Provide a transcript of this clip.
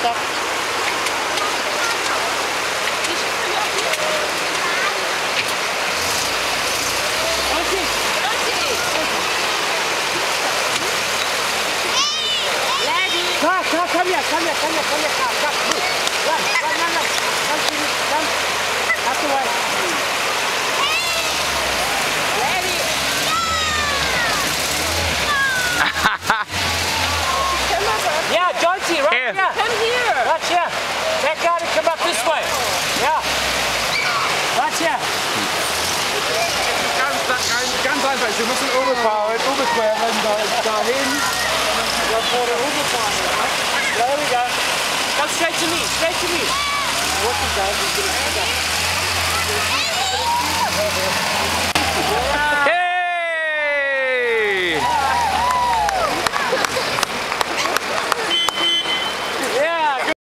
Stop. Come here, come here, come here, come here, come, move. Run, run, run, run. Run, Pinz, run. That's the way. Ready? Yeah, Joycey, right here. Come here. Right here. Back out and come up this way. Yeah. Right here. Ganz einfach, Sie müssen umfahren, umqueren, dahin. There we go. Come straight to me, straight to me. What you guys is going to